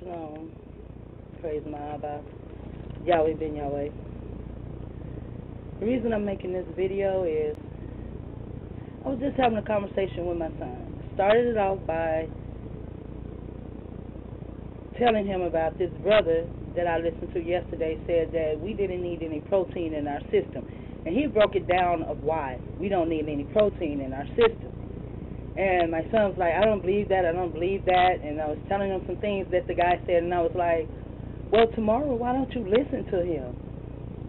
Shalom. Praise my Abba. Yahweh ben Yahweh. The reason I'm making this video is I was just having a conversation with my son. Started it off by telling him about this brother that I listened to yesterday said that we didn't need any protein in our system. And he broke it down of why we don't need any protein in our system. And my son was like, I don't believe that, I don't believe that. And I was telling him some things that the guy said, and I was like, well, tomorrow, why don't you listen to him?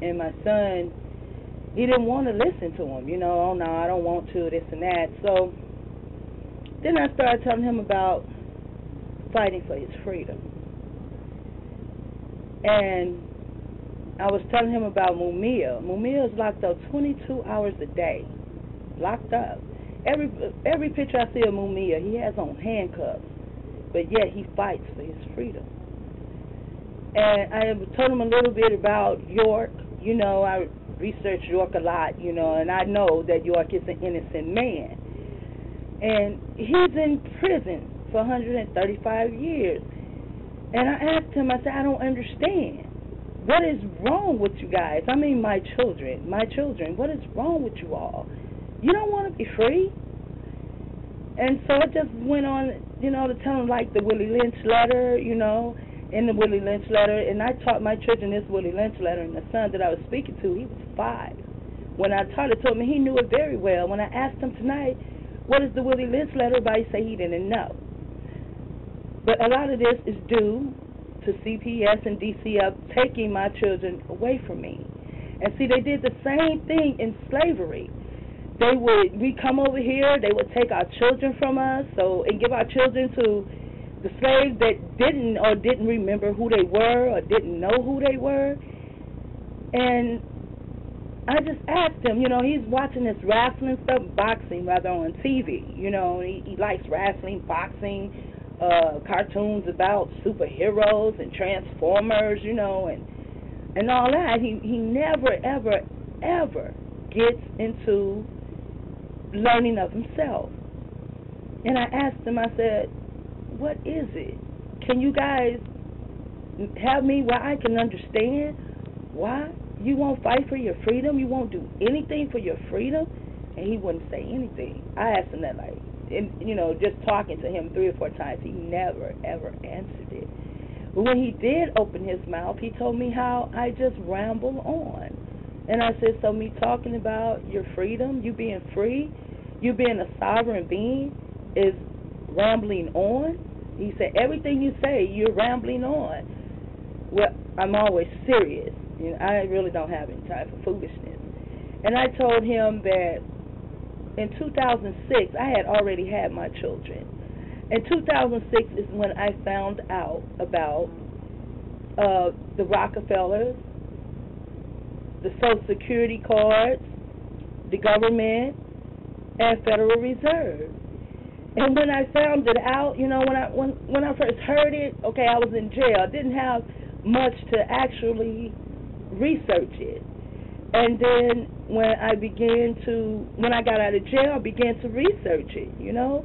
And my son, he didn't want to listen to him, you know, oh, no, I don't want to, this and that. So then I started telling him about fighting for his freedom. And I was telling him about Mumia. Mumia is locked up 22 hours a day, locked up. Every picture I see of Mumia, he has on handcuffs, but yet he fights for his freedom. And I told him a little bit about York. You know, I researched York a lot, you know, and I know that York is an innocent man. And he's in prison for 135 years. And I asked him, I said, I don't understand. What is wrong with you guys? I mean, my children, what is wrong with you all? You don't want to be free? And so I just went on, you know, to tell him, like, the Willie Lynch letter, you know, in the Willie Lynch letter. And I taught my children this Willie Lynch letter, and the son that I was speaking to, he was 5. When I taught it to him, he knew it very well. When I asked him tonight, what is the Willie Lynch letter about, he said he didn't know. But a lot of this is due to CPS and DCF taking my children away from me. And see, they did the same thing in slavery. We come over here, they would take our children from us, and give our children to the slaves that didn't remember who they were or didn't know who they were. And I just asked him, you know, he's watching this wrestling stuff, boxing rather, on TV. You know, he likes wrestling, boxing, cartoons about superheroes and Transformers, you know, and all that. He never, ever, ever gets into learning of himself. And I asked him, I said, what is it? Can you guys have me where I can understand why you won't fight for your freedom? You won't do anything for your freedom? And he wouldn't say anything. I asked him that, like, and, you know, just talking to him 3 or 4 times, he never, ever answered it. But when he did open his mouth, he told me how I just ramble on. And I said, so me talking about your freedom, you being free, you being a sovereign being, is rambling on? He said, everything you say, you're rambling on. Well, I'm always serious. You know, I really don't have any time for foolishness. And I told him that in 2006, I had already had my children. In 2006 is when I found out about the Rockefellers, the Social Security cards, the government, and Federal Reserve. And when I found it out, you know, when I first heard it, okay, I was in jail. I didn't have much to actually research it. And then when I got out of jail, I began to research it, you know.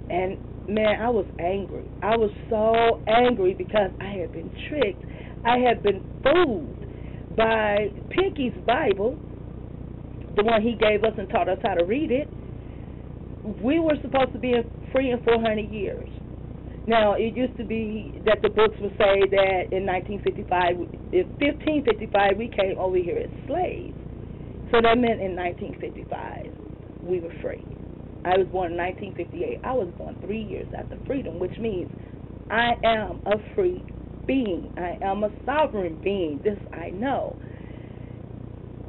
And, man, I was angry. I was so angry because I had been tricked. I had been fooled by Pinky's Bible, the one he gave us and taught us how to read it. We were supposed to be free in 400 years. Now, it used to be that the books would say that in 1555, we came over here as slaves. So that meant in 1955, we were free. I was born in 1958. I was born 3 years after freedom, which means I am a free being. I am a sovereign being. This I know.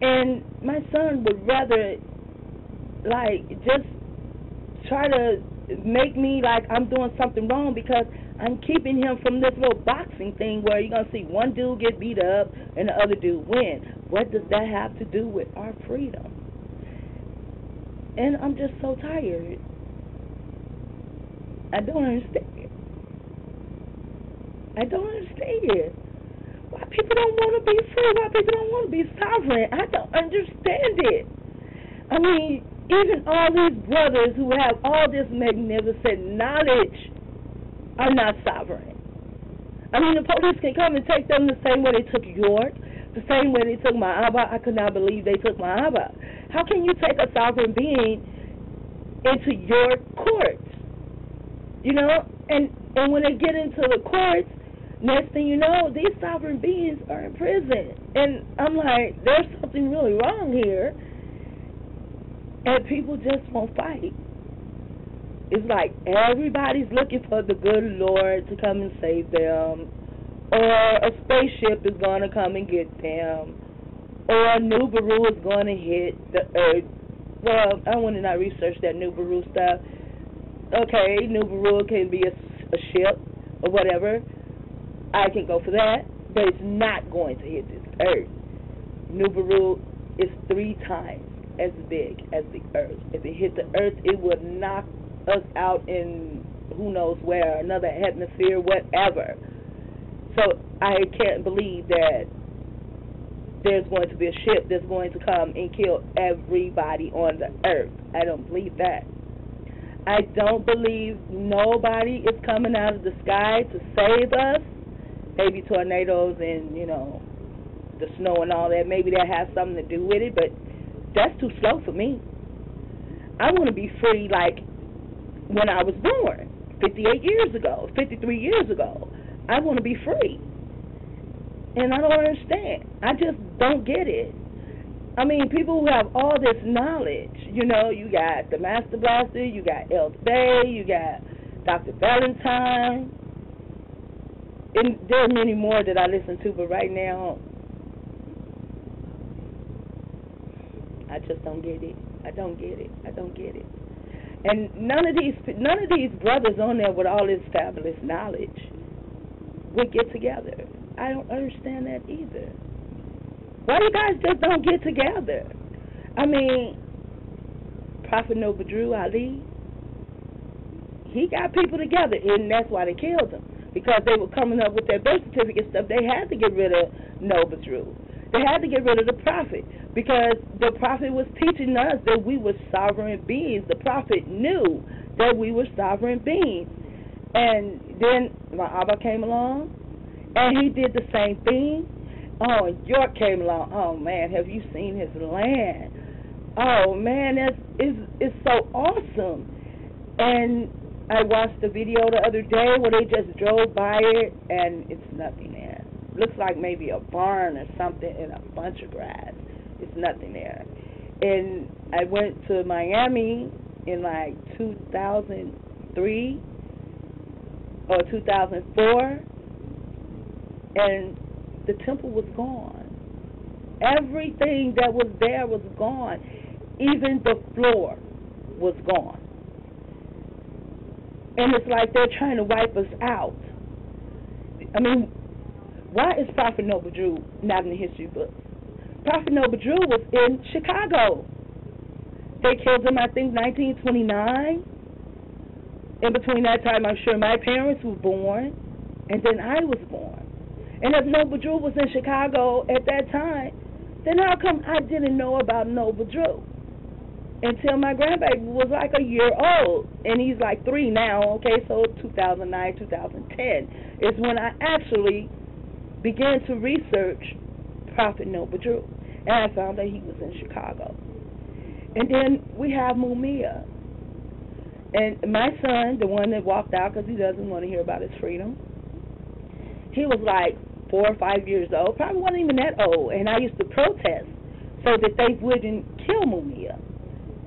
And my son would rather, like, just try to make me like I'm doing something wrong because I'm keeping him from this little boxing thing where you're going to see one dude get beat up and the other dude win. What does that have to do with our freedom? And I'm just so tired. I don't understand. I don't understand why people don't want to be free, why people don't want to be sovereign. I don't understand it. I mean, even all these brothers who have all this magnificent knowledge are not sovereign. I mean, the police can come and take them the same way they took York, the same way they took my Abba. I could not believe they took my Abba. How can you take a sovereign being into your courts? You know, and when they get into the courts, next thing you know, these sovereign beings are in prison. And I'm like, there's something really wrong here. And people just won't fight. It's like everybody's looking for the good Lord to come and save them, or a spaceship is going to come and get them, or Nibiru is going to hit the earth. Well, I want to not research that Nibiru stuff. Okay, Nibiru can be a ship or whatever. I can go for that, but it's not going to hit this earth. Nibiru is 3 times as big as the earth. If it hit the earth, it would knock us out in who knows where, another hemisphere, whatever. So I can't believe that there's going to be a ship that's going to come and kill everybody on the earth. I don't believe that. I don't believe nobody is coming out of the sky to save us. Maybe tornadoes and, you know, the snow and all that. Maybe that has something to do with it, but that's too slow for me. I want to be free like when I was born, 58 years ago, 53 years ago. I want to be free. And I don't understand. I just don't get it. I mean, people who have all this knowledge, you know, you got the Master Blaster, you got El Bay, you got Dr. Valentine, and there are many more that I listen to, but right now, I just don't get it. I don't get it. I don't get it. And none of these brothers on there with all this fabulous knowledge would get together. I don't understand that either. Why you guys just don't get together? I mean, Prophet Noble Drew Ali, he got people together, and that's why they killed him. Because they were coming up with their birth certificate stuff. They had to get rid of Noble Drew. They had to get rid of the prophet, because the prophet was teaching us that we were sovereign beings. The prophet knew that we were sovereign beings. And then my Abba came along, and he did the same thing. Oh, and York came along. Oh, man, have you seen his land? Oh, man, it's so awesome. And I watched the video the other day where they just drove by it, and it's nothing there. Looks like maybe a barn or something and a bunch of grass. It's nothing there. And I went to Miami in like 2003 or 2004, and the temple was gone. Everything that was there was gone. Even the floor was gone. And it's like they're trying to wipe us out. I mean, why is Prophet Noble Drew not in the history books? Prophet Noble Drew was in Chicago. They killed him, I think, 1929. In between that time, I'm sure my parents were born, and then I was born. And if Noble Drew was in Chicago at that time, then how come I didn't know about Noble Drew until my grandbaby was like a year old, and he's like 3 now, okay, so 2009, 2010 is when I actually began to research Prophet Noble Drew, and I found that he was in Chicago. And then we have Mumia, and my son, the one that walked out because he doesn't want to hear about his freedom, he was like 4 or 5 years old, probably wasn't even that old, and I used to protest so that they wouldn't kill Mumia.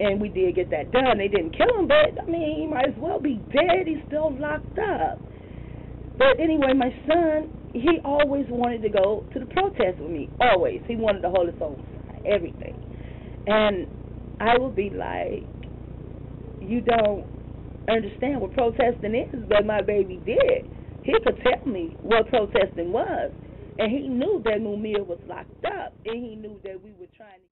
And we did get that done. They didn't kill him, but, I mean, he might as well be dead. He's still locked up. But anyway, my son, he always wanted to go to the protest with me, always. He wanted to hold his own side, everything. And I would be like, you don't understand what protesting is, but my baby did. He could tell me what protesting was. And he knew that Mumia was locked up, and he knew that we were trying to